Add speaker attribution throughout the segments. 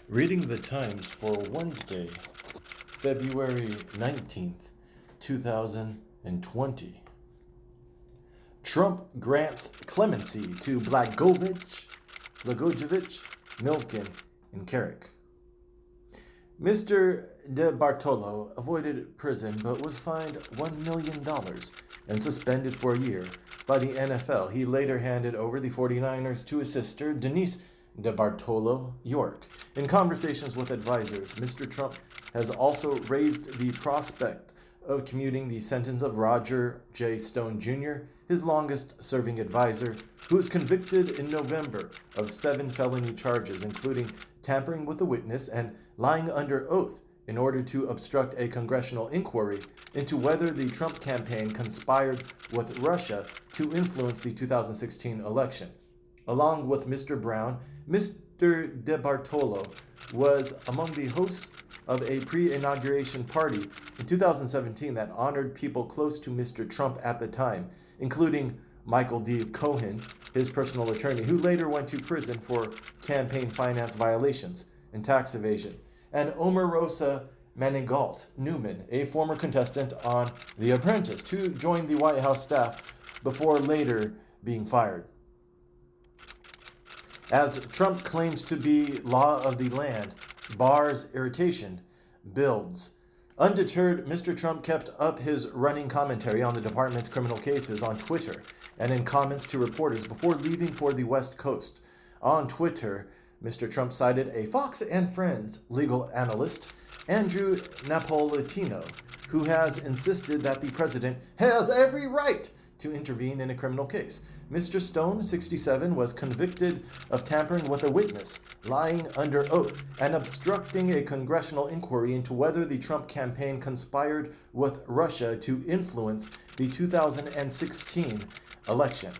Speaker 1: Reading the Times for Wednesday, February 19th, 2020. Trump grants clemency to Blagojevich, Milken, and Carrick. Mr. De Bartolo avoided prison but was fined $1 million and suspended for a year by the NFL. He later handed over the 49ers to his sister, Denise De Bartolo York. In conversations with advisors, Mr. Trump has also raised the prospect of commuting the sentence of Roger J. Stone Jr., his longest-serving advisor, who was convicted in November of 7 felony charges, including tampering with a witness and lying under oath in order to obstruct a congressional inquiry into whether the Trump campaign conspired with Russia to influence the 2016 election. Along with Mr. Brown, Mr. De Bartolo was among the hosts of a pre-inauguration party in 2017 that honored people close to Mr. Trump at the time, including Michael D. Cohen, his personal attorney, who later went to prison for campaign finance violations and tax evasion, and Omarosa Manigault Newman, a former contestant on The Apprentice, who joined the White House staff before later being fired. As Trump claims to be law of the land, Barr's irritation builds. Undeterred, Mr. Trump kept up his running commentary on the department's criminal cases on Twitter and in comments to reporters before leaving for the West Coast. On Twitter, Mr. Trump cited a Fox and Friends legal analyst, Andrew Napolitano, who has insisted that the president has every right to intervene in a criminal case. Mr. Stone, 67, was convicted of tampering with a witness, lying under oath, and obstructing a congressional inquiry into whether the Trump campaign conspired with Russia to influence the 2016 election.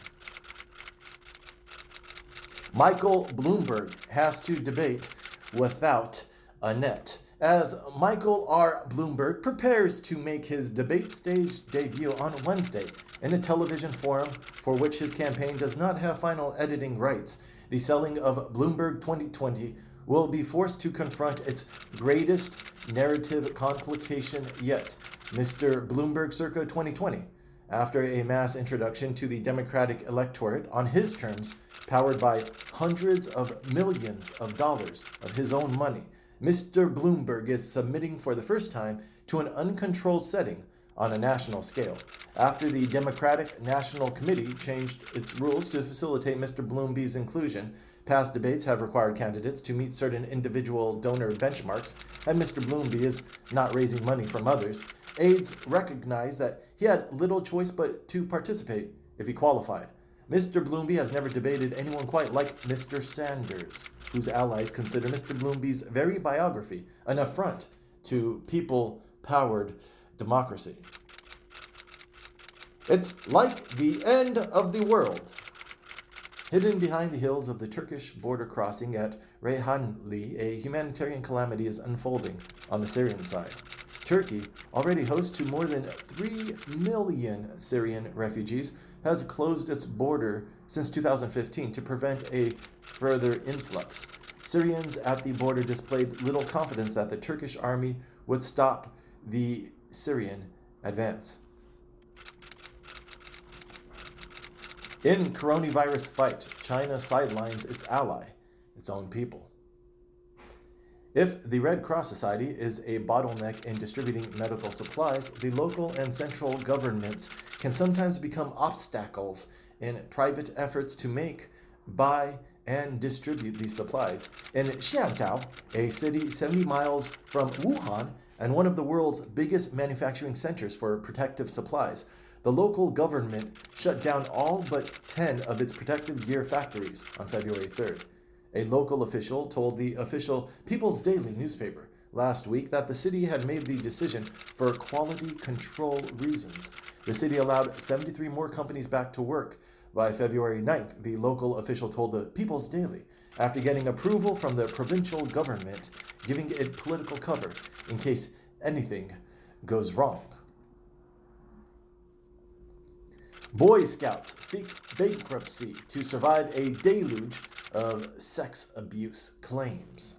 Speaker 1: Michael Bloomberg has to debate without a net. As Michael R. Bloomberg prepares to make his debate stage debut on Wednesday in a television forum for which his campaign does not have final editing rights, the selling of Bloomberg 2020 will be forced to confront its greatest narrative complication yet, Mr. Bloomberg circa 2020, after a mass introduction to the Democratic electorate on his terms, powered by hundreds of millions of dollars of his own money. Mr. Bloomberg is submitting for the first time to an uncontrolled setting on a national scale, after the Democratic National Committee changed its rules to facilitate Mr. Bloomberg's inclusion. Past debates have required candidates to meet certain individual donor benchmarks, and Mr. Bloomberg is not raising money from others. Aides recognize that he had little choice but to participate if he qualified. Mr. Bloomberg has never debated anyone quite like Mr. Sanders, whose allies consider Mr. Bloomberg's very biography an affront to people-powered democracy. It's like the end of the world. Hidden behind the hills of the Turkish border crossing at Reyhanli, a humanitarian calamity is unfolding on the Syrian side. Turkey, already host to more than 3 million Syrian refugees, has closed its border since 2015 to prevent a further influx. Syrians at the border displayed little confidence that the Turkish army would stop the Syrian advance. In coronavirus fight, China sidelines its ally, its own people. If the Red Cross Society is a bottleneck in distributing medical supplies, the local and central governments can sometimes become obstacles in private efforts to make, buy, and distribute these supplies. In Xiantao, a city 70 miles from Wuhan and one of the world's biggest manufacturing centers for protective supplies, the local government shut down all but 10 of its protective gear factories on February 3rd. A local official told the official People's Daily newspaper last week that the city had made the decision for quality control reasons. The city allowed 73 more companies back to work By February 9th, the local official told the People's Daily, after getting approval from the provincial government, giving it political cover in case anything goes wrong. Boy Scouts seek bankruptcy to survive a deluge of sex abuse claims.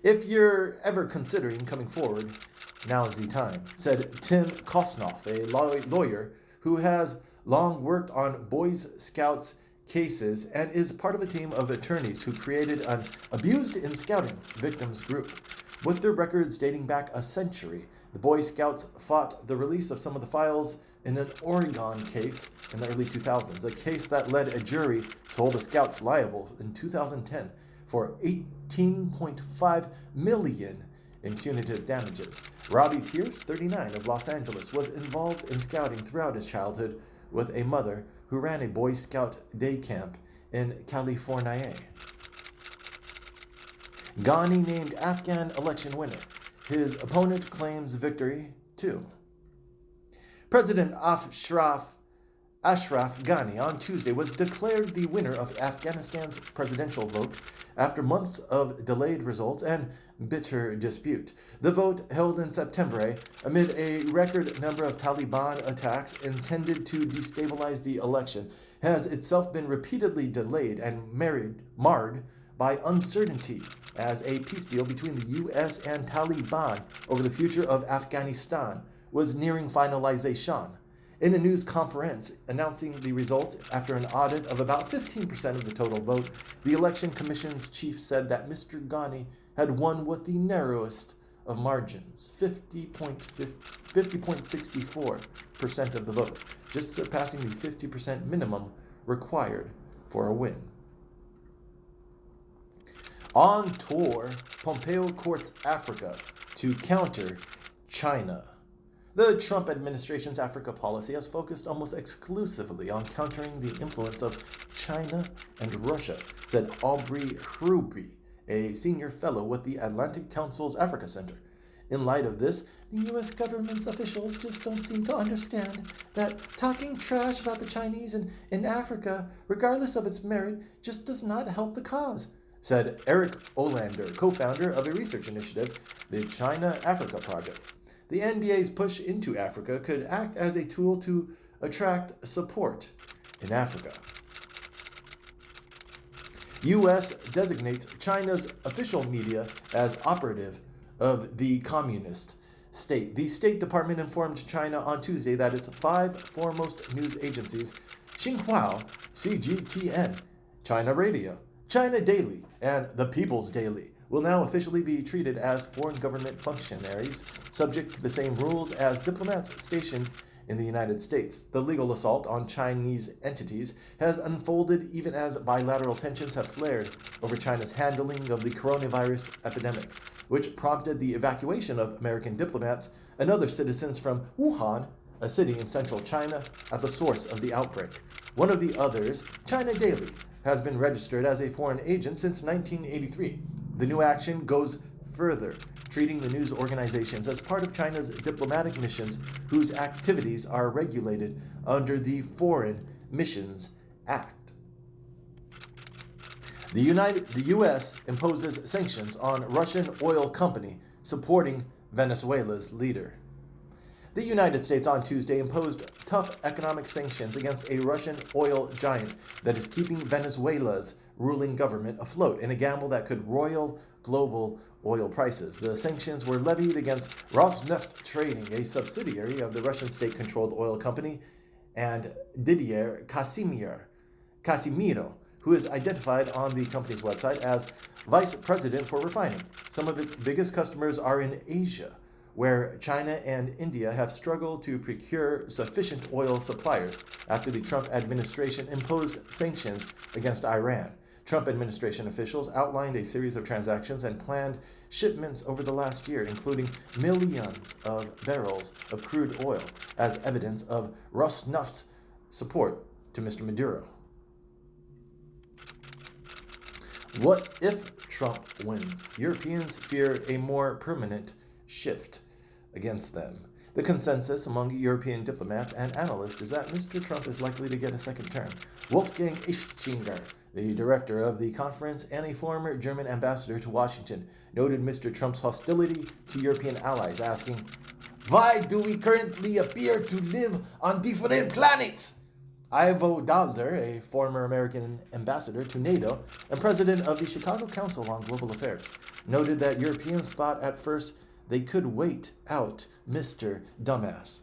Speaker 1: If you're ever considering coming forward, now's the time, said Tim Kosnoff, a lawyer who has long worked on Boy Scouts cases and is part of a team of attorneys who created an Abused in Scouting victims group. With their records dating back a century, the Boy Scouts fought the release of some of the files in an Oregon case in the early 2000s, a case that led a jury to hold the Scouts liable in 2010 for $18.5 million in punitive damages. Robbie Pierce, 39, of Los Angeles, was involved in scouting throughout his childhood with a mother who ran a Boy Scout day camp in California. Ghani named Afghan election winner. His opponent claims victory, too. President Ashraf Ghani on Tuesday was declared the winner of Afghanistan's presidential vote after months of delayed results and bitter dispute. The vote, held in September amid a record number of Taliban attacks intended to destabilize the election, has itself been repeatedly delayed and marred by uncertainty as a peace deal between the U.S. and Taliban over the future of Afghanistan was nearing finalization. In a news conference announcing the results after an audit of about 15% of the total vote, the Election Commission's chief said that Mr. Ghani had won with the narrowest of margins, 50.64% of the vote, just surpassing the 50% minimum required for a win. On tour, Pompeo courts Africa to counter China. The Trump administration's Africa policy has focused almost exclusively on countering the influence of China and Russia, said Aubrey Hruby, a senior fellow with the Atlantic Council's Africa Center. In light of this, the U.S. government's officials just don't seem to understand that talking trash about the Chinese in Africa, regardless of its merit, just does not help the cause, said Eric Olander, co-founder of a research initiative, the China-Africa Project. The NDA's push into Africa could act as a tool to attract support in Africa. U.S. designates China's official media as operative of the communist state. The State Department informed China on Tuesday that its 5 foremost news agencies, Xinhua, CGTN, China Radio, China Daily, and The People's Daily, will now officially be treated as foreign government functionaries, subject to the same rules as diplomats stationed in the United States. The legal assault on Chinese entities has unfolded even as bilateral tensions have flared over China's handling of the coronavirus epidemic, which prompted the evacuation of American diplomats and other citizens from Wuhan, a city in central China, at the source of the outbreak. One of the others, China Daily, has been registered as a foreign agent since 1983. The new action goes further, treating the news organizations as part of China's diplomatic missions whose activities are regulated under the Foreign Missions Act. The U.S. imposes sanctions on Russian oil company supporting Venezuela's leader. The United States on Tuesday imposed tough economic sanctions against a Russian oil giant that is keeping Venezuela's ruling government afloat in a gamble that could roil global oil prices. The sanctions were levied against Rosneft Trading, a subsidiary of the Russian state-controlled oil company, and Didier Casimiro, who is identified on the company's website as vice president for refining. Some of its biggest customers are in Asia, where China and India have struggled to procure sufficient oil suppliers after the Trump administration imposed sanctions against Iran. Trump administration officials outlined a series of transactions and planned shipments over the last year, including millions of barrels of crude oil, as evidence of Rosneft's support to Mr. Maduro. What if Trump wins? Europeans fear a more permanent shift against them. The consensus among European diplomats and analysts is that Mr. Trump is likely to get a second term. Wolfgang Ischinger, the director of the conference and a former German ambassador to Washington, noted Mr. Trump's hostility to European allies, asking, "Why do we currently appear to live on different planets?" Ivo Dalder, a former American ambassador to NATO and president of the Chicago Council on Global Affairs, noted that Europeans thought at first they could wait out Mr. Dumbass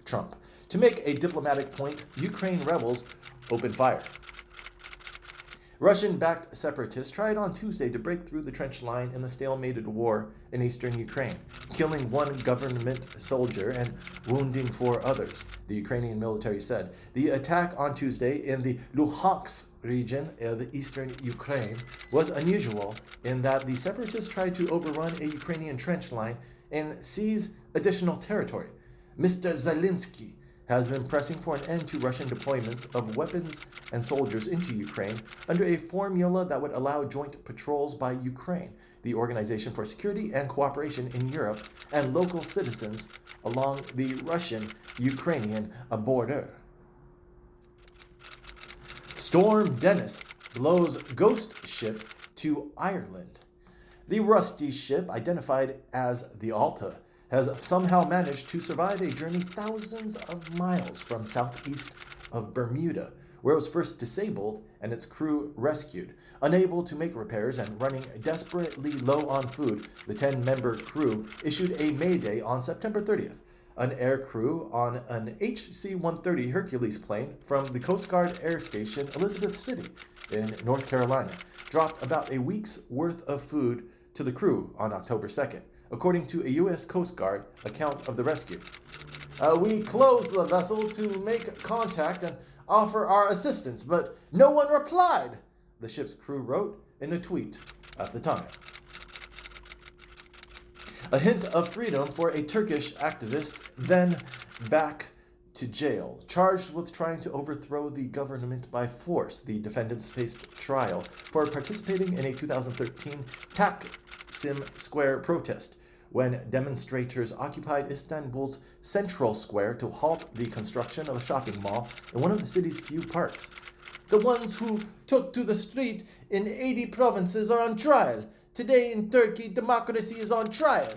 Speaker 1: Trump. To make a diplomatic point, Ukraine rebels opened fire. Russian-backed separatists tried on Tuesday to break through the trench line in the stalemated war in eastern Ukraine, killing one government soldier and wounding 4 others, the Ukrainian military said. The attack on Tuesday in the Luhansk region of eastern Ukraine was unusual in that the separatists tried to overrun a Ukrainian trench line and seize additional territory. Mr. Zelensky has been pressing for an end to Russian deployments of weapons and soldiers into Ukraine under a formula that would allow joint patrols by Ukraine, the Organization for Security and Cooperation in Europe, and local citizens along the Russian-Ukrainian border. Storm Dennis blows ghost ship to Ireland. The rusty ship, identified as the Alta, has somehow managed to survive a journey thousands of miles from southeast of Bermuda, where it was first disabled and its crew rescued. Unable to make repairs and running desperately low on food, the 10-member crew issued a mayday on September 30th. An air crew on an HC-130 Hercules plane from the Coast Guard Air Station Elizabeth City in North Carolina dropped about a week's worth of food to the crew on October 2nd, according to a U.S. Coast Guard account of the rescue. "We closed the vessel to make contact and offer our assistance, but no one replied," the ship's crew wrote in a tweet at the time. A hint of freedom for a Turkish activist, then back to jail, charged with trying to overthrow the government by force. The defendants faced trial for participating in a 2013 Taksim Square protest, when demonstrators occupied Istanbul's central square to halt the construction of a shopping mall in one of the city's few parks. "The ones who took to the street in 80 provinces are on trial. Today in Turkey, democracy is on trial."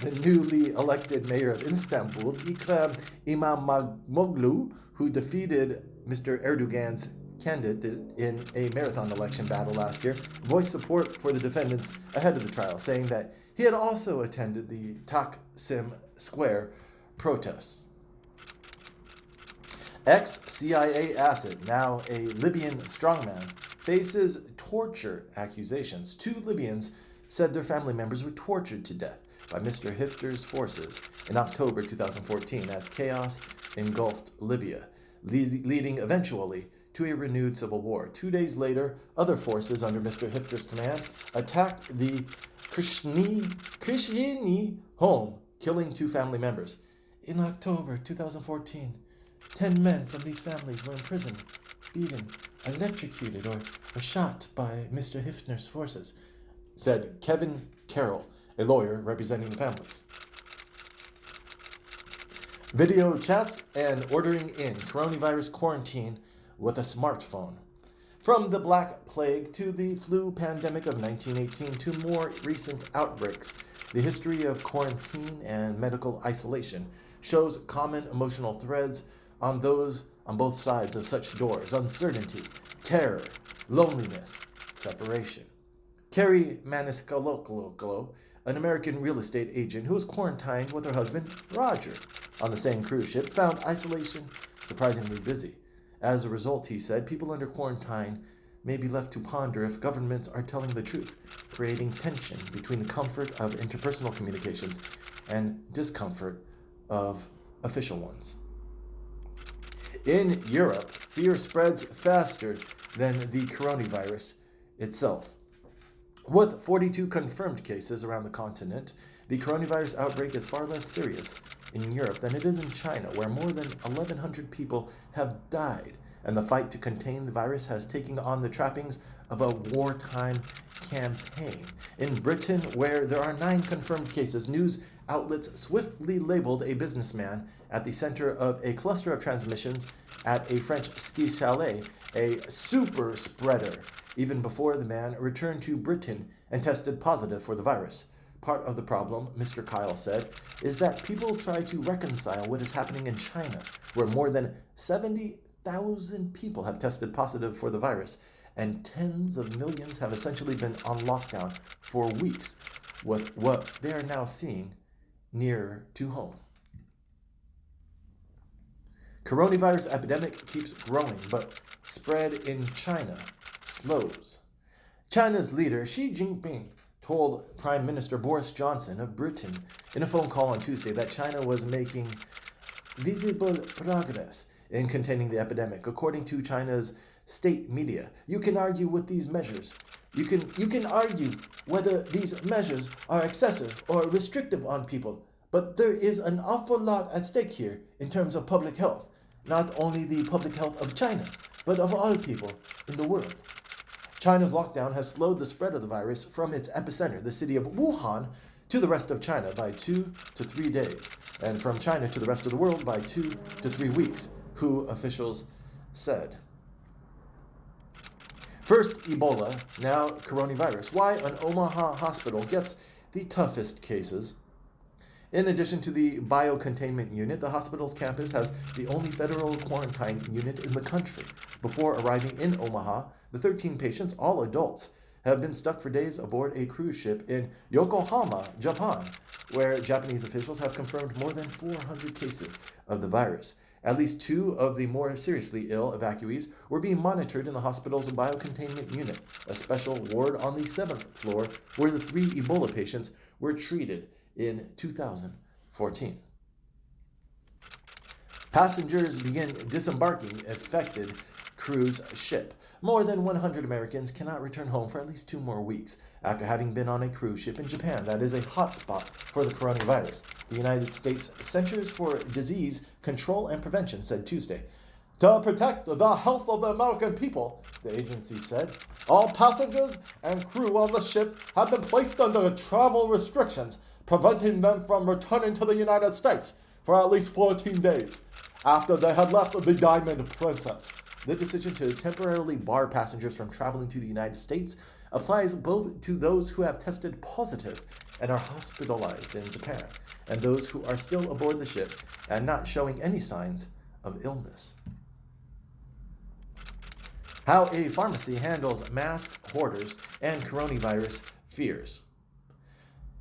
Speaker 1: The newly elected mayor of Istanbul, Ekrem İmamoğlu, who defeated Mr. Erdogan's candidate in a marathon election battle last year, voiced support for the defendants ahead of the trial, saying that he had also attended the Taksim Square protests. Ex-CIA asset, now a Libyan strongman, faces torture accusations. 2 Libyans said their family members were tortured to death by Mr. Hifter's forces in October 2014 as chaos engulfed Libya, leading eventually to a renewed civil war. 2 days later, other forces under Mr. Hifter's command attacked the Krishni home, killing 2 family members. In October 2014, 10 men from these families were imprisoned, beaten, electrocuted, or shot by Mr. Hifter's forces, said Kevin Carroll, a lawyer representing the families. Video chats and ordering in coronavirus quarantine with a smartphone. From the Black Plague to the flu pandemic of 1918 to more recent outbreaks, the history of quarantine and medical isolation shows common emotional threads on both sides of such doors: uncertainty, terror, loneliness, separation. Carrie Maniscalco, an American real estate agent who was quarantined with her husband, Roger, on the same cruise ship, found isolation surprisingly busy. As a result, he said, people under quarantine may be left to ponder if governments are telling the truth, creating tension between the comfort of interpersonal communications and discomfort of official ones. In Europe, fear spreads faster than the coronavirus itself. With 42 confirmed cases around the continent, the coronavirus outbreak is far less serious in Europe than it is in China, where more than 1,100 people have died, and the fight to contain the virus has taken on the trappings of a wartime campaign. In Britain, where there are 9 confirmed cases, news outlets swiftly labeled a businessman at the center of a cluster of transmissions at a French ski chalet a super spreader, even before the man returned to Britain and tested positive for the virus. Part of the problem, Mr. Kyle said, is that people try to reconcile what is happening in China, where more than 70,000 people have tested positive for the virus, and tens of millions have essentially been on lockdown for weeks, with what they are now seeing nearer to home. Coronavirus epidemic keeps growing, but spread in China slows. China's leader Xi Jinping told Prime Minister Boris Johnson of Britain in a phone call on Tuesday that China was making visible progress in containing the epidemic. According to China's state media, you can argue with these measures. You can argue whether these measures are excessive or restrictive on people, but there is an awful lot at stake here in terms of public health, not only the public health of China, but of all people in the world. China's lockdown has slowed the spread of the virus from its epicenter, the city of Wuhan, to the rest of China by 2 to 3 days, and from China to the rest of the world by 2 to 3 weeks, WHO officials said. First Ebola, now coronavirus. Why an Omaha hospital gets the toughest cases. In addition to the biocontainment unit, the hospital's campus has the only federal quarantine unit in the country. Before arriving in Omaha, the 13 patients, all adults, have been stuck for days aboard a cruise ship in Yokohama, Japan, where Japanese officials have confirmed more than 400 cases of the virus. At least 2 of the more seriously ill evacuees were being monitored in the hospital's biocontainment unit, a special ward on the 7th floor where the 3 Ebola patients were treated in 2014. Passengers begin disembarking affected cruise ship. More than 100 Americans cannot return home for at least 2 more weeks after having been on a cruise ship in Japan that is a hotspot for the coronavirus. The United States Centers for Disease Control and Prevention said Tuesday. To protect the health of the American people, the agency said, all passengers and crew on the ship have been placed under travel restrictions, preventing them from returning to the United States for at least 14 days after they had left the Diamond Princess. The decision to temporarily bar passengers from traveling to the United States applies both to those who have tested positive and are hospitalized in Japan, and those who are still aboard the ship and not showing any signs of illness. How a pharmacy handles mask hoarders and coronavirus fears.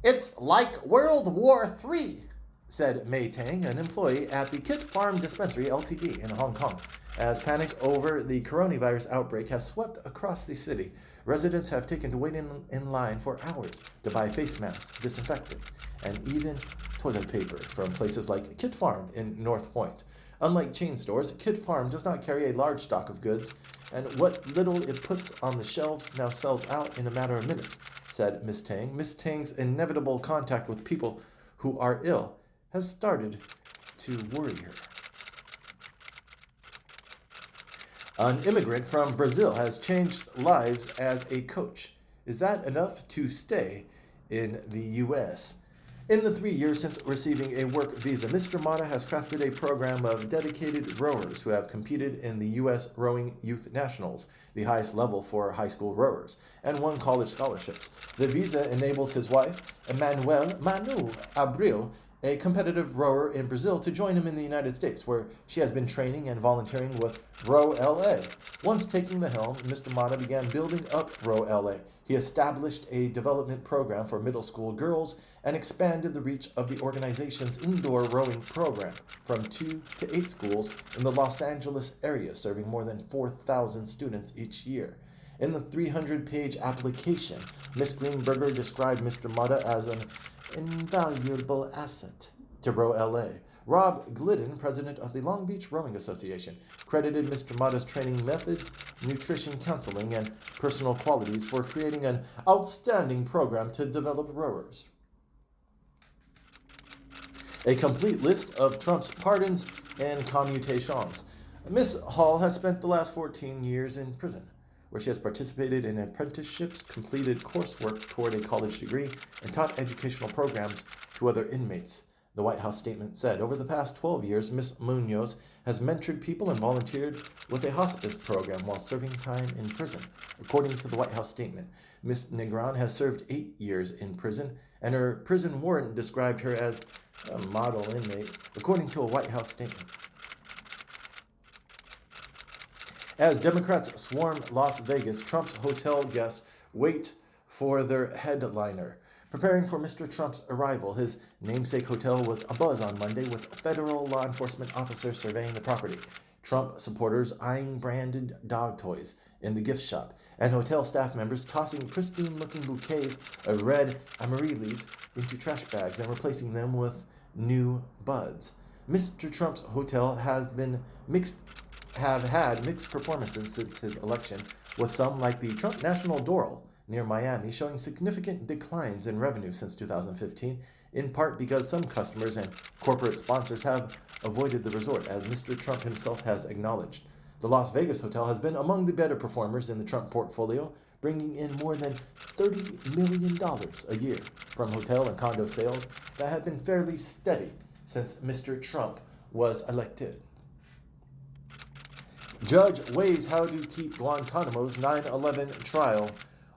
Speaker 1: It's like World War III, said Mei Tang, an employee at the Kit Farm Dispensary Ltd. In Hong Kong. As panic over the coronavirus outbreak has swept across the city, residents have taken to wait in line for hours to buy face masks, disinfectant, and even toilet paper from places like Kit Farm in North Point. Unlike chain stores, Kit Farm does not carry a large stock of goods, and what little it puts on the shelves now sells out in a matter of minutes, said Ms. Tang. Ms. Tang's inevitable contact with people who are ill has started to worry her. An immigrant from Brazil has changed lives as a coach. Is that enough to stay in the U.S.? In the 3 years since receiving a work visa, Mr. Mata has crafted a program of dedicated rowers who have competed in the U.S. Rowing Youth Nationals, the highest level for high school rowers, and won college scholarships. The visa enables his wife, Manu Abreu, a competitive rower in Brazil, to join him in the United States, where she has been training and volunteering with Row LA. Once taking the helm, Mr. Mata began building up Row LA. He established a development program for middle school girls and expanded the reach of the organization's indoor rowing program from 2 to 8 schools in the Los Angeles area, serving more than 4,000 students each year. In the 300-page application, Ms. Greenberger described Mr. Mata as an invaluable asset to Row LA. Rob Glidden, president of the Long Beach Rowing Association, credited Mr. Mata's training methods, nutrition counseling, and personal qualities for creating an outstanding program to develop rowers. A complete list of Trump's pardons and commutations. Ms. Hall has spent the last 14 years in prison, where she has participated in apprenticeships, completed coursework toward a college degree, and taught educational programs to other inmates. The White House statement said, over the past 12 years, Ms. Munoz has mentored people and volunteered with a hospice program while serving time in prison. According to the White House statement, Ms. Negron has served 8 years in prison, and her prison warden described her as a model inmate, according to a White House statement. As Democrats swarm Las Vegas, Trump's hotel guests wait for their headliner. Preparing for Mr. Trump's arrival, his namesake hotel was abuzz on Monday with federal law enforcement officers surveying the property, Trump supporters eyeing branded dog toys in the gift shop, and hotel staff members tossing pristine-looking bouquets of red amaryllis into trash bags and replacing them with new buds. Mr. Trump's hotel have had mixed performances since his election, with some, like the Trump National Doral near Miami, showing significant declines in revenue since 2015, in part because some customers and corporate sponsors have avoided the resort, as Mr. Trump himself has acknowledged. The Las Vegas hotel has been among the better performers in the Trump portfolio, bringing in more than $30 million a year from hotel and condo sales that have been fairly steady since Mr. Trump was elected. Judge weighs how to keep Guantanamo's 9/11 trial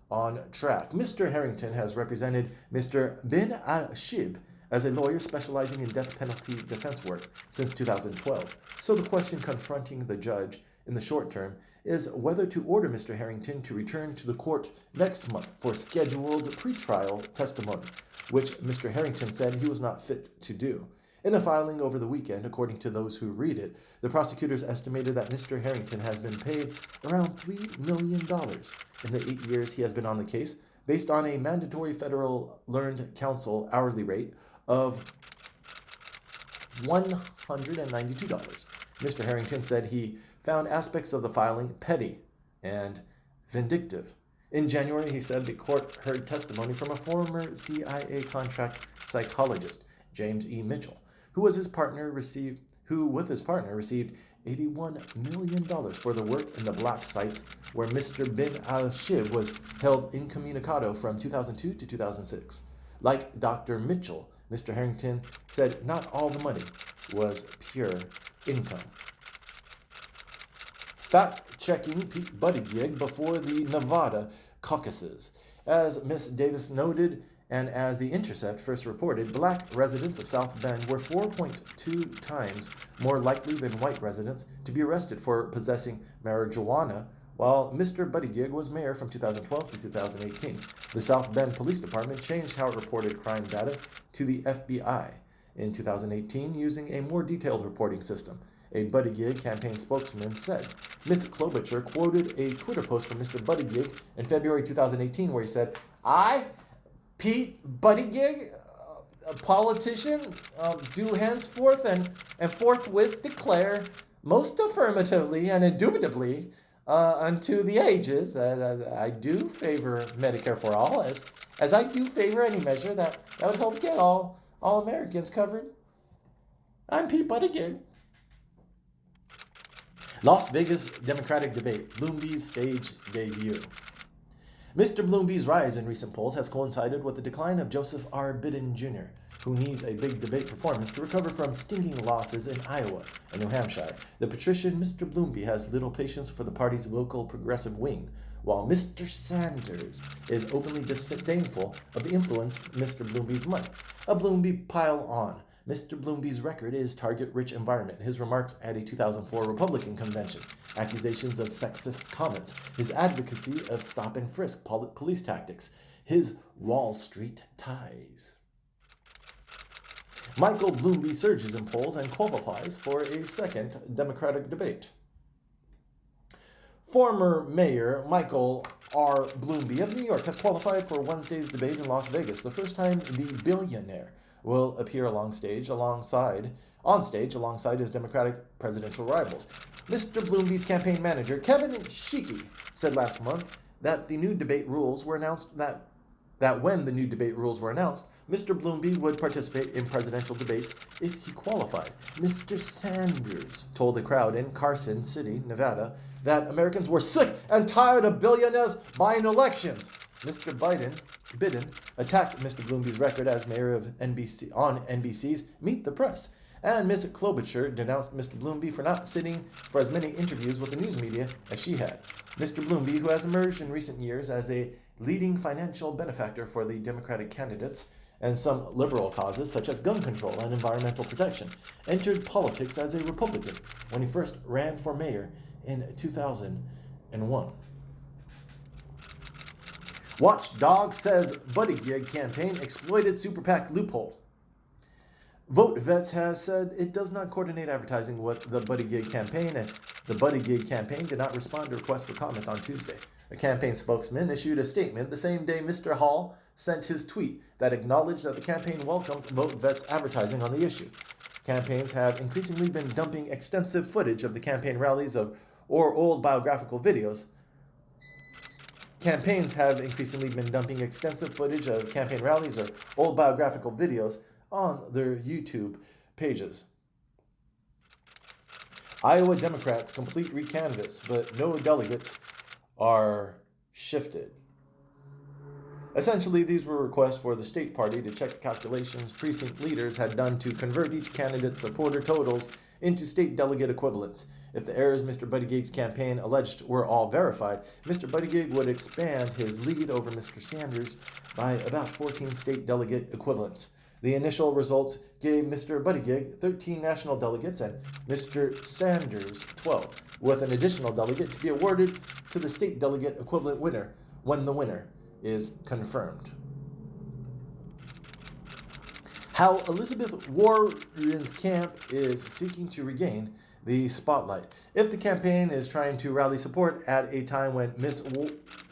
Speaker 1: on track. Mr. Harrington has represented Mr. Bin al-Shib as a lawyer specializing in death penalty defense work since 2012. So the question confronting the judge in the short term is whether to order Mr. Harrington to return to the court next month for scheduled pretrial testimony, which Mr. Harrington said he was not fit to do. In a filing over the weekend, according to those who read it, the prosecutors estimated that Mr. Harrington has been paid around $3 million in the 8 years he has been on the case, based on a mandatory federal learned counsel hourly rate of $192. Mr. Harrington said he found aspects of the filing petty and vindictive. In January, he said the court heard testimony from a former CIA contract psychologist, James E. Mitchell, who with his partner received $81 million for the work in the black sites where Mr. Bin al-Shib was held incommunicado from 2002 to 2006. Like Dr. Mitchell, Mr. Harrington said not all the money was pure income. Fact-checking Pete Buttigieg before the Nevada caucuses. As Ms. Davis noted, and as The Intercept first reported, black residents of South Bend were 4.2 times more likely than white residents to be arrested for possessing marijuana, while Mr. Buttigieg was mayor from 2012 to 2018. The South Bend Police Department changed how it reported crime data to the FBI in 2018 using a more detailed reporting system. A Buttigieg campaign spokesman said. Ms. Klobuchar quoted a Twitter post from Mr. Buttigieg in February 2018 where he said, Pete Buttigieg, a politician, do henceforth and forthwith declare most affirmatively and indubitably unto the ages that I do favor Medicare for all, as I do favor any measure that would help get all Americans covered. I'm Pete Buttigieg. Las Vegas Democratic debate, Bloomberg's stage debut. Mr. Bloomberg's rise in recent polls has coincided with the decline of Joseph R. Biden Jr., who needs a big debate performance to recover from stinging losses in Iowa and New Hampshire. The patrician Mr. Bloomberg has little patience for the party's local progressive wing, while Mr. Sanders is openly disdainful of the influence Mr. Bloomberg's money. A Bloomberg pile on. Mr. Bloomberg's record is target-rich environment, his remarks at a 2004 Republican convention, accusations of sexist comments, his advocacy of stop-and-frisk police tactics, his Wall Street ties. Michael Bloomberg surges in polls and qualifies for a second Democratic debate. Former Mayor Michael R. Bloomberg of New York has qualified for Wednesday's debate in Las Vegas, the first time the billionaire will appear alongside his Democratic presidential rivals. Mr. Bloomberg's campaign manager, Kevin Sheekey, said last month that when the new debate rules were announced, Mr. Bloomberg would participate in presidential debates if he qualified. Mr. Sanders told the crowd in Carson City, Nevada, that Americans were sick and tired of billionaires buying elections. Mr. Biden attacked Mr. Bloomberg's record as mayor of NBC on NBC's Meet the Press. And Ms. Klobuchar denounced Mr. Bloomberg for not sitting for as many interviews with the news media as she had. Mr. Bloomberg, who has emerged in recent years as a leading financial benefactor for the Democratic candidates and some liberal causes such as gun control and environmental protection, entered politics as a Republican when he first ran for mayor in 2001. Watchdog says Buttigieg campaign exploited super PAC loophole. Vote Vets has said it does not coordinate advertising with the Buttigieg campaign, and the Buttigieg campaign did not respond to requests for comment on Tuesday. A campaign spokesman issued a statement the same day Mr. Hall sent his tweet that acknowledged that the campaign welcomed Vote Vets advertising on the issue. Campaigns have increasingly been dumping extensive footage of the campaign rallies or old biographical videos. Campaigns have increasingly been dumping extensive footage of campaign rallies or old biographical videos on their YouTube pages. Iowa Democrats complete recanvass, but no delegates are shifted. Essentially, these were requests for the state party to check the calculations precinct leaders had done to convert each candidate's supporter totals into state delegate equivalents. If the errors Mr. Buttigieg's campaign alleged were all verified, Mr. Buttigieg would expand his lead over Mr. Sanders by about 14 state delegate equivalents. The initial results gave Mr. Buttigieg 13 national delegates and Mr. Sanders 12, with an additional delegate to be awarded to the state delegate equivalent winner when the winner is confirmed. How Elizabeth Warren's camp is seeking to regain the spotlight. If the campaign is trying to rally support at a time when Ms.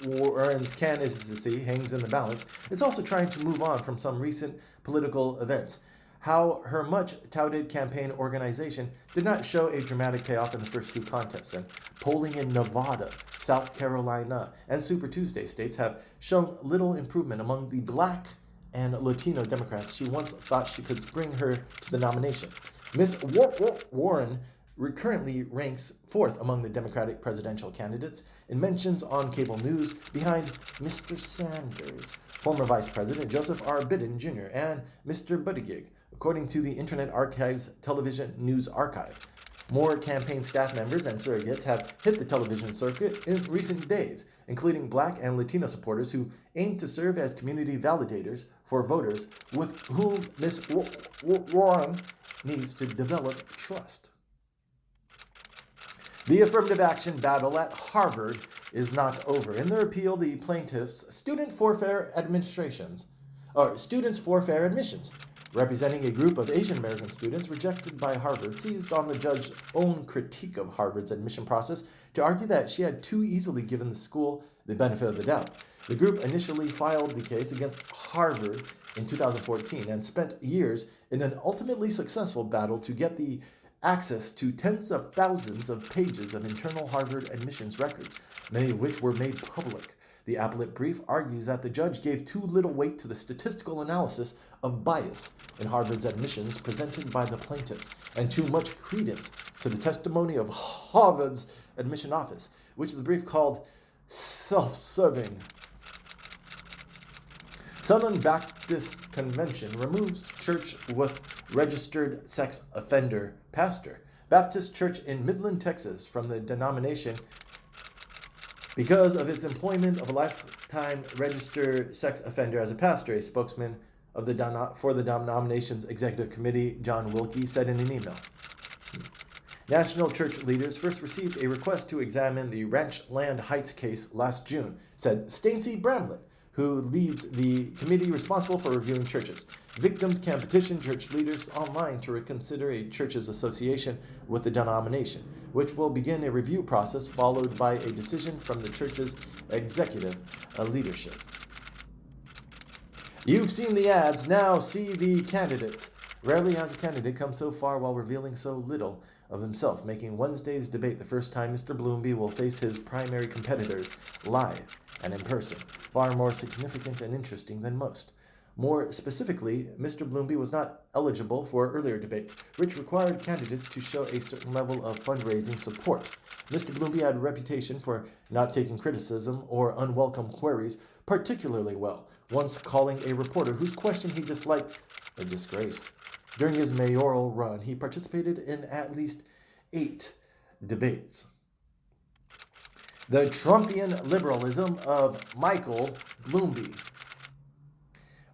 Speaker 1: Warren's candidacy hangs in the balance, it's also trying to move on from some recent political events. How her much-touted campaign organization did not show a dramatic payoff in the first two contests, and polling in Nevada, South Carolina, and Super Tuesday states have shown little improvement among the Black and Latino Democrats she once thought she could bring her to the nomination. Ms. Warren currently ranks fourth among the Democratic presidential candidates in mentions on cable news, behind Mr. Sanders, former Vice President Joseph R. Biden Jr., and Mr. Buttigieg, according to the Internet Archive's Television News Archive. More campaign staff members and surrogates have hit the television circuit in recent days, including Black and Latino supporters who aim to serve as community validators for voters with whom Ms. Warren needs to develop trust. The affirmative action battle at Harvard is not over. In their appeal, the plaintiffs' students for fair admissions, representing a group of Asian American students rejected by Harvard, seized on the judge's own critique of Harvard's admission process to argue that she had too easily given the school the benefit of the doubt. The group initially filed the case against Harvard in 2014 and spent years in an ultimately successful battle to get the access to tens of thousands of pages of internal Harvard admissions records, many of which were made public. The appellate brief argues that the judge gave too little weight to the statistical analysis of bias in Harvard's admissions presented by the plaintiffs, and too much credence to the testimony of Harvard's admission office, which the brief called self-serving. Southern Baptist Convention removes church with registered sex offender pastor. Baptist Church in Midland, Texas, from the denomination because of its employment of a lifetime registered sex offender as a pastor, a spokesman of for the denomination's executive committee, John Wilkie, said in an email. National church leaders first received a request to examine the Ranchland Heights case last June, said Stacey Bramlett, who leads the committee responsible for reviewing churches. Victims can petition church leaders online to reconsider a church's association with the denomination, which will begin a review process followed by a decision from the church's executive leadership. You've seen the ads, now see the candidates. Rarely has a candidate come so far while revealing so little of himself, making Wednesday's debate the first time Mr. Bloomberg will face his primary competitors live and in person, far more significant and interesting than most. More specifically, Mr. Bloomby was not eligible for earlier debates, which required candidates to show a certain level of fundraising support. Mr. Bloomby had a reputation for not taking criticism or unwelcome queries particularly well, once calling a reporter whose question he disliked a disgrace. During his mayoral run, he participated in at least 8 debates. The Trumpian liberalism of Michael Bloomby.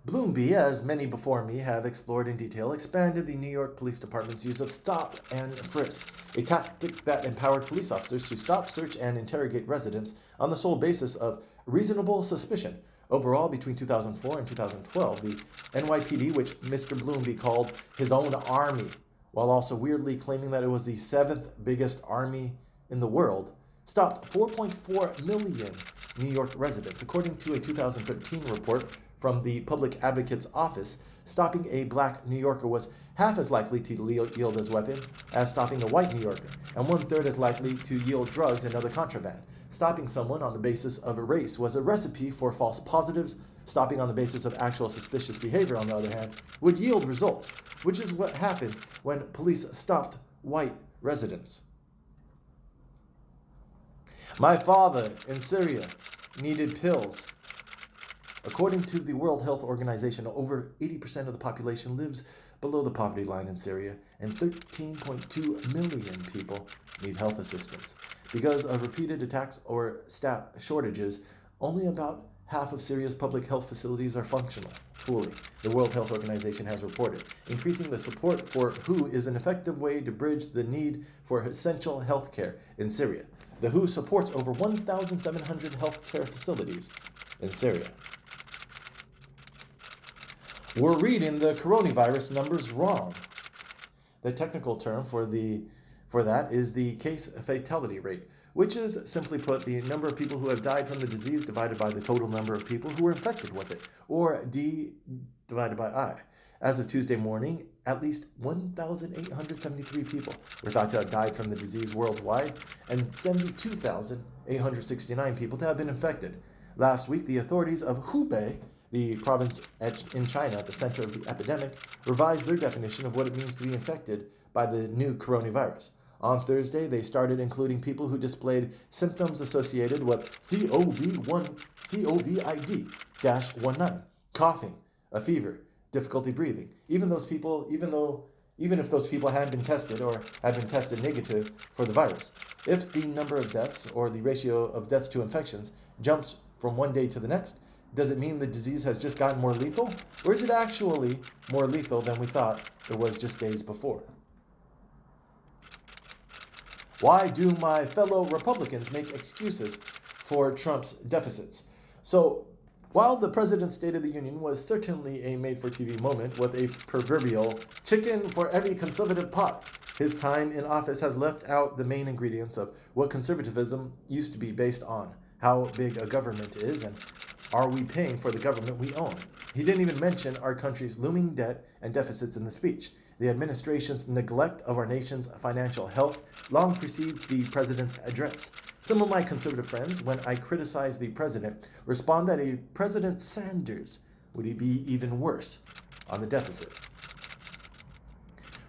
Speaker 1: Bloomby, as many before me have explored in detail, expanded the New York Police Department's use of stop and frisk, a tactic that empowered police officers to stop, search, and interrogate residents on the sole basis of reasonable suspicion. Overall, between 2004 and 2012, the NYPD, which Mr. Bloomby called his own army, while also weirdly claiming that it was the 7th biggest army in the world, stopped 4.4 million New York residents. According to a 2013 report from the Public Advocate's Office, stopping a black New Yorker was half as likely to yield his weapon as stopping a white New Yorker, and 1/3 as likely to yield drugs and other contraband. Stopping someone on the basis of a race was a recipe for false positives. Stopping on the basis of actual suspicious behavior, on the other hand, would yield results, which is what happened when police stopped white residents. My father in Syria needed pills. According to the World Health Organization, over 80% of the population lives below the poverty line in Syria, and 13.2 million people need health assistance. Because of repeated attacks or staff shortages, only about half of Syria's public health facilities are functional fully, the World Health Organization has reported. Increasing the support for WHO is an effective way to bridge the need for essential health care in Syria. The WHO supports over 1,700 healthcare facilities in Syria. We're reading the coronavirus numbers wrong. The technical term for that is the case fatality rate, which is, simply put, the number of people who have died from the disease divided by the total number of people who were infected with it, or D divided by I. As of Tuesday morning, at least 1,873 people were thought to have died from the disease worldwide, and 72,869 people to have been infected. Last week, the authorities of Hubei, the province in China at the center of the epidemic, revised their definition of what it means to be infected by the new coronavirus. On Thursday, they started including people who displayed symptoms associated with COVID-19, coughing, a fever, difficulty breathing. Even if those people had been tested or had been tested negative for the virus. If the number of deaths or the ratio of deaths to infections jumps from one day to the next, does it mean the disease has just gotten more lethal? Or is it actually more lethal than we thought it was just days before? Why do my fellow Republicans make excuses for Trump's deficits? So, while the President's State of the Union was certainly a made-for-TV moment with a proverbial chicken for every conservative pot, his time in office has left out the main ingredients of what conservatism used to be based on: how big a government is, and are we paying for the government we own? He didn't even mention our country's looming debt and deficits in the speech. The administration's neglect of our nation's financial health long precedes the president's address. Some of my conservative friends, when I criticize the president, respond that a President Sanders would be even worse on the deficit.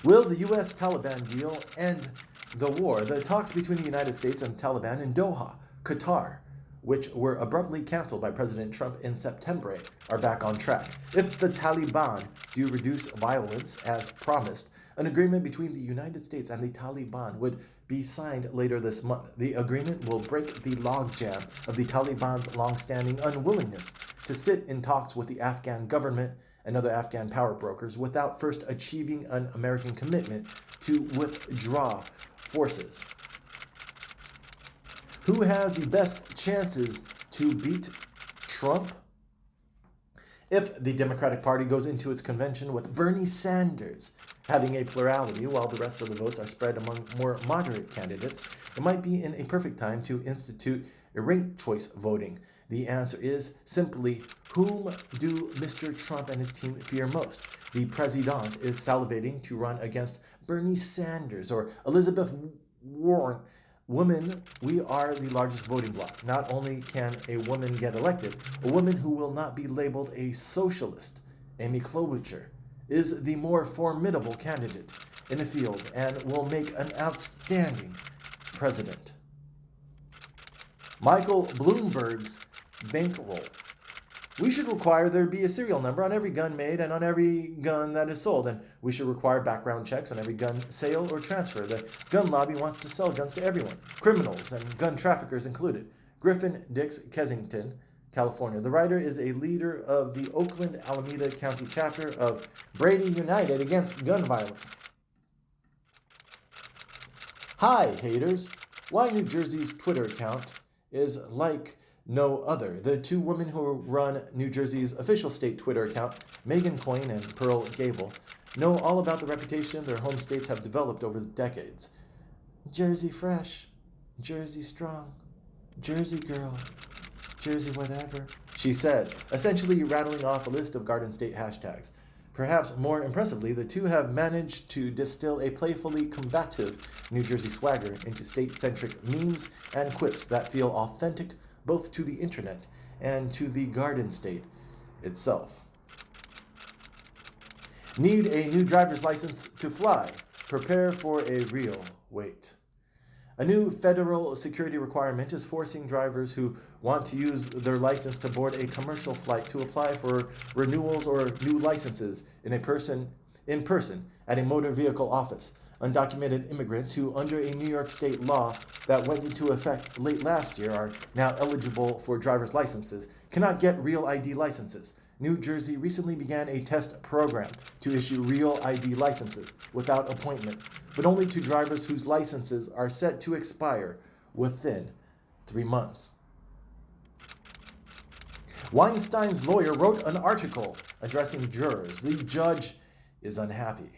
Speaker 1: Will the U.S. Taliban deal end the war? The talks between the United States and Taliban in Doha, Qatar, which were abruptly canceled by President Trump in September, are back on track. If the Taliban do reduce violence as promised, an agreement between the United States and the Taliban would be signed later this month. The agreement will break the logjam of the Taliban's long-standing unwillingness to sit in talks with the Afghan government and other Afghan power brokers without first achieving an American commitment to withdraw forces. Who has the best chances to beat Trump? If the Democratic Party goes into its convention with Bernie Sanders having a plurality while the rest of the votes are spread among more moderate candidates, it might be in a perfect time to institute ranked choice voting. The answer is simply, whom do Mr. Trump and his team fear most? The president is salivating to run against Bernie Sanders or Elizabeth Warren. Women, we are the largest voting bloc. Not only can a woman get elected, a woman who will not be labeled a socialist Amy Klobuchar, is the more formidable candidate in the field and will make an outstanding president. Michael Bloomberg's bankroll. We should require there be a serial number on every gun made and on every gun that is sold, and we should require background checks on every gun sale or transfer. The gun lobby wants to sell guns to everyone, criminals and gun traffickers included. Griffin Dix, Kensington, California. The writer is a leader of the Oakland Alameda County chapter of Brady United Against Gun Violence. Hi, haters. Why New Jersey's Twitter account is like no other. The two women who run New Jersey's official state Twitter account, Megan Coyne and Pearl Gable, know all about the reputation their home states have developed over the decades. Jersey fresh, Jersey strong, Jersey girl, Jersey whatever, she said, essentially rattling off a list of Garden State hashtags. Perhaps more impressively, the two have managed to distill a playfully combative New Jersey swagger into state-centric memes and quips that feel authentic both to the internet and to the Garden State itself. Need a new driver's license to fly. Prepare for a real wait. A new federal security requirement is forcing drivers who want to use their license to board a commercial flight to apply for renewals or new licenses in person at a motor vehicle office. Undocumented immigrants who, under a New York state law that went into effect late last year, are now eligible for driver's licenses, cannot get real ID licenses. New Jersey recently began a test program to issue real ID licenses without appointments, but only to drivers whose licenses are set to expire within 3 months. Weinstein's lawyer wrote an article addressing jurors. The judge is unhappy.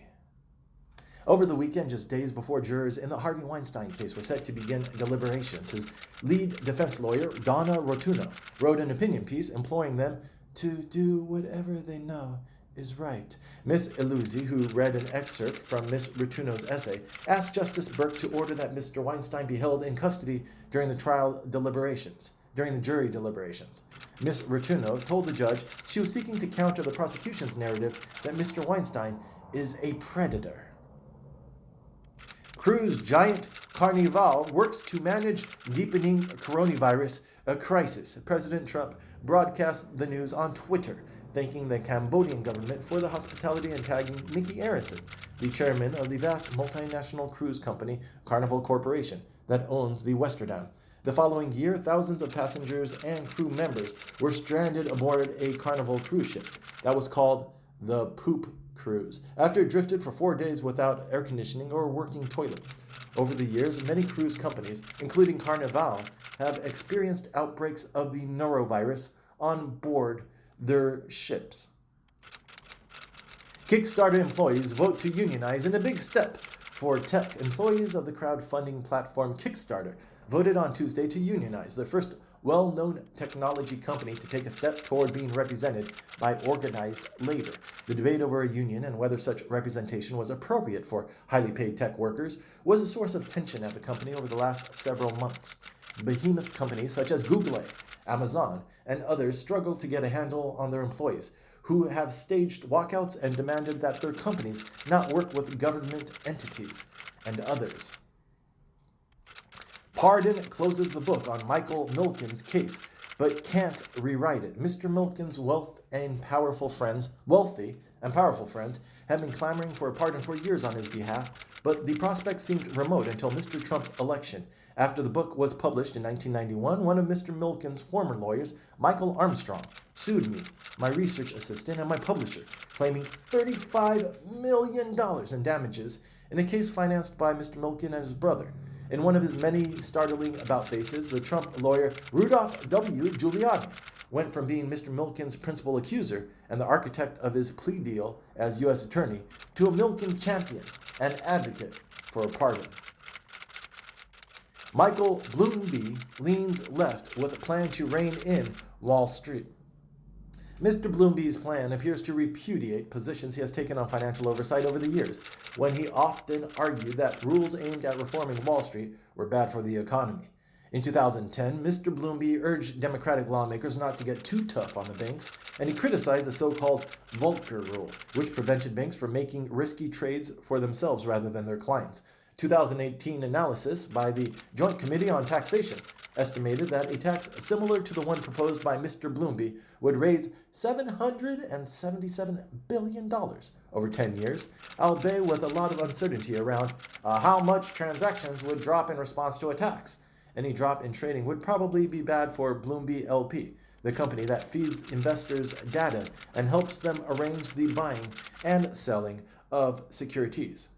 Speaker 1: Over the weekend, just days before jurors in the Harvey Weinstein case were set to begin deliberations, his lead defense lawyer, Donna Rotuno, wrote an opinion piece imploring them to do whatever they know is right. Ms. Eluzzi, who read an excerpt from Ms. Rotuno's essay, asked Justice Burke to order that Mr. Weinstein be held in custody during the jury deliberations. Ms. Rotuno told the judge she was seeking to counter the prosecution's narrative that Mr. Weinstein is a predator. Cruise giant Carnival works to manage deepening coronavirus crisis. President Trump broadcast the news on Twitter, thanking the Cambodian government for the hospitality and tagging Mickey Arison, the chairman of the vast multinational cruise company Carnival Corporation that owns the Westerdam. The following year, thousands of passengers and crew members were stranded aboard a Carnival cruise ship that was called the Poop Cruise, after it drifted for 4 days without air conditioning or working toilets. Over the years, many cruise companies, including Carnival, have experienced outbreaks of the norovirus on board their ships. Kickstarter employees vote to unionize in a big step for tech. Employees of the crowdfunding platform Kickstarter voted on Tuesday to unionize, the first well-known technology company to take a step toward being represented by organized labor. The debate over a union and whether such representation was appropriate for highly paid tech workers was a source of tension at the company over the last several months. Behemoth companies such as Google, Amazon, and others struggled to get a handle on their employees, who have staged walkouts and demanded that their companies not work with government entities and others. Pardon closes the book on Michael Milken's case, but can't rewrite it. Mr. Milken's wealthy and powerful friends have been clamoring for a pardon for years on his behalf, but the prospect seemed remote until Mr. Trump's election. After the book was published in 1991, one of Mr. Milken's former lawyers, Michael Armstrong, sued me, my research assistant, and my publisher, claiming $35 million in damages in a case financed by Mr. Milken and his brother. In one of his many startling about-faces, the Trump lawyer Rudolph W. Giuliani went from being Mr. Milken's principal accuser and the architect of his plea deal as U.S. attorney to a Milken champion and advocate for a pardon. Michael Bloomberg leans left with a plan to rein in Wall Street. Mr. Bloomberg's plan appears to repudiate positions he has taken on financial oversight over the years, when he often argued that rules aimed at reforming Wall Street were bad for the economy. In 2010, Mr. Bloomberg urged Democratic lawmakers not to get too tough on the banks, and he criticized the so-called Volcker Rule, which prevented banks from making risky trades for themselves rather than their clients. 2018 analysis by the Joint Committee on Taxation estimated that a tax similar to the one proposed by Mr. Bloomberg would raise $777 billion over 10 years, albeit with a lot of uncertainty around how much transactions would drop in response to a tax. Any drop in trading would probably be bad for Bloomberg LP, the company that feeds investors data and helps them arrange the buying and selling of securities.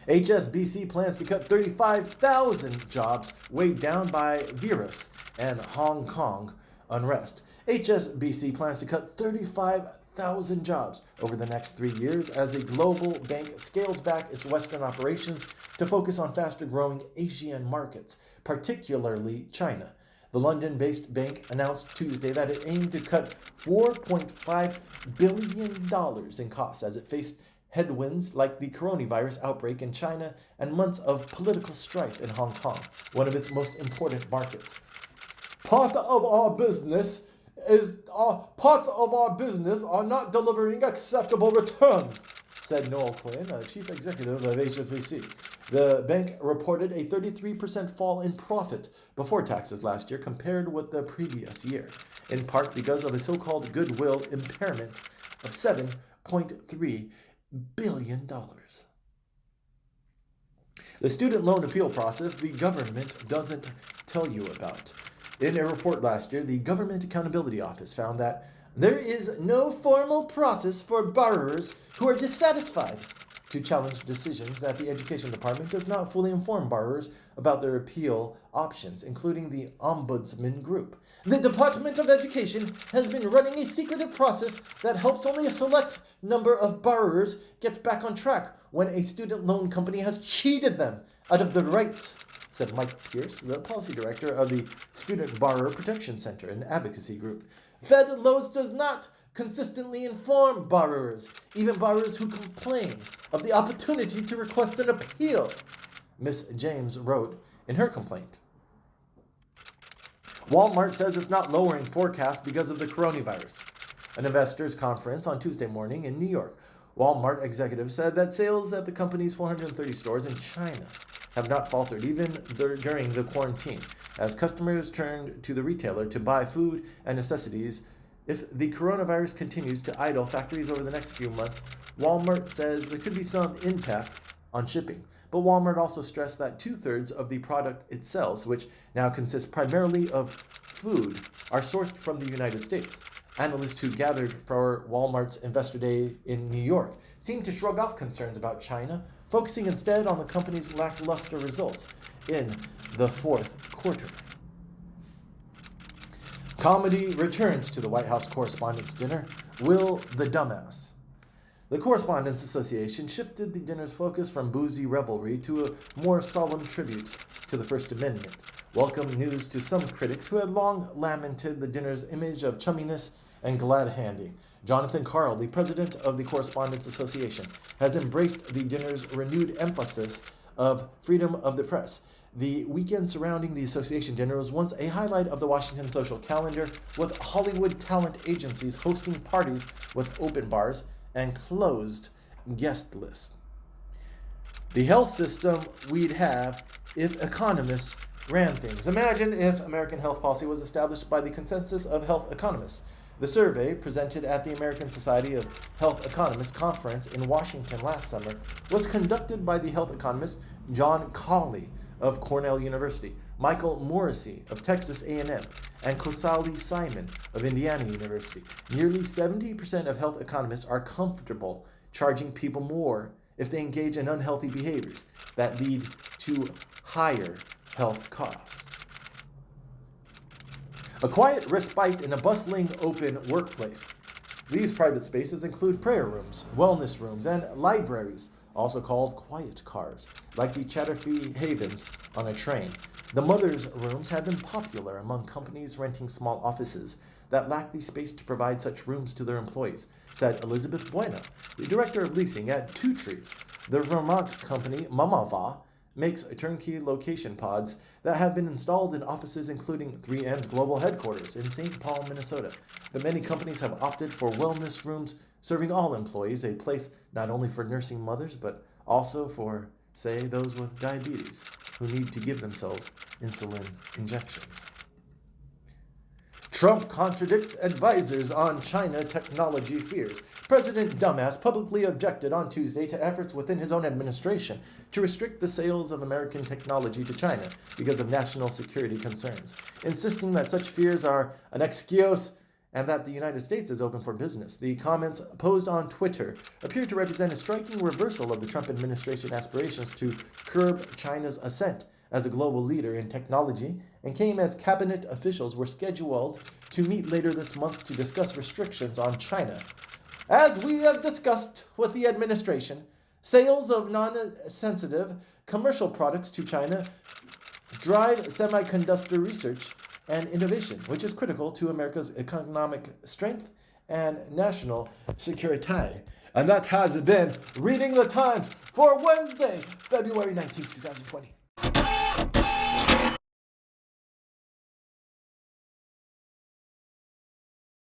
Speaker 1: HSBC plans to cut 35,000 jobs weighed down by virus and Hong Kong unrest. HSBC plans to cut 35,000 jobs over the next 3 years as the global bank scales back its Western operations to focus on faster-growing Asian markets, particularly China. The London-based bank announced Tuesday that it aimed to cut $4.5 billion in costs as it faced headwinds like the coronavirus outbreak in China and months of political strife in Hong Kong, one of its most important markets. Parts of our business are not delivering acceptable returns, said Noel Quinn, chief executive of HSBC. The bank reported a 33% fall in profit before taxes last year compared with the previous year, in part because of a so-called goodwill impairment of $7.3 billion. The student loan appeal process the government doesn't tell you about. In a report last year, the Government Accountability Office found that there is no formal process for borrowers who are dissatisfied to challenge decisions that the Education Department does not fully inform borrowers about their appeal options, including the Ombudsman Group. The Department of Education has been running a secretive process that helps only a select number of borrowers get back on track when a student loan company has cheated them out of their rights, said Mike Pierce, the policy director of the Student Borrower Protection Center, an advocacy group. Fed Loans does not consistently inform borrowers, even borrowers who complain, of the opportunity to request an appeal, Ms. James wrote in her complaint. Walmart says it's not lowering forecasts because of the coronavirus. An investors' conference on Tuesday morning in New York, Walmart executives said that sales at the company's 430 stores in China have not faltered even during the quarantine, as customers turned to the retailer to buy food and necessities. If the coronavirus continues to idle factories over the next few months, Walmart says there could be some impact on shipping. But Walmart also stressed that 2/3 of the product it sells, which now consists primarily of food, are sourced from the United States. Analysts who gathered for Walmart's Investor Day in New York seemed to shrug off concerns about China, focusing instead on the company's lackluster results in the fourth quarter. Comedy returns to the White House Correspondents' Dinner. Will the Dumbass? The Correspondents Association shifted the dinner's focus from boozy revelry to a more solemn tribute to the First Amendment. Welcome news to some critics who had long lamented the dinner's image of chumminess and glad-handing. Jonathan Carl, the president of the Correspondents Association, has embraced the dinner's renewed emphasis of freedom of the press. The weekend surrounding the association dinner was once a highlight of the Washington social calendar, with Hollywood talent agencies hosting parties with open bars and closed guest lists. The health system we'd have if economists ran things. Imagine if American health policy was established by the consensus of health economists. The survey, presented at the American Society of Health Economists conference in Washington last summer, was conducted by the health economist John Cawley of Cornell University, Michael Morrissey of Texas A&M, and Kosali Simon of Indiana University. Nearly 70% of health economists are comfortable charging people more if they engage in unhealthy behaviors that lead to higher health costs. A quiet respite in a bustling open workplace. These private spaces include prayer rooms, wellness rooms, and libraries, also called quiet cars, like the Chatterfee Havens on a train. The mothers' rooms have been popular among companies renting small offices that lack the space to provide such rooms to their employees, said Elizabeth Bueno, the director of leasing at Two Trees. The Vermont company Mamava makes turnkey location pods that have been installed in offices including 3M's global headquarters in St. Paul, Minnesota. But many companies have opted for wellness rooms serving all employees, a place not only for nursing mothers but also for, say, those with diabetes who need to give themselves insulin injections. Trump contradicts advisors on China technology fears. President Dumbass publicly objected on Tuesday to efforts within his own administration to restrict the sales of American technology to China because of national security concerns, insisting that such fears are an excuse and that the United States is open for business. The comments posed on Twitter appear to represent a striking reversal of the Trump administration aspirations to curb China's ascent as a global leader in technology, and came as cabinet officials were scheduled to meet later this month to discuss restrictions on China. As we have discussed with the administration, sales of non-sensitive commercial products to China drive semiconductor research and innovation, which is critical to America's economic strength and national security. And that has been Reading the Times for Wednesday, February 19th, 2020.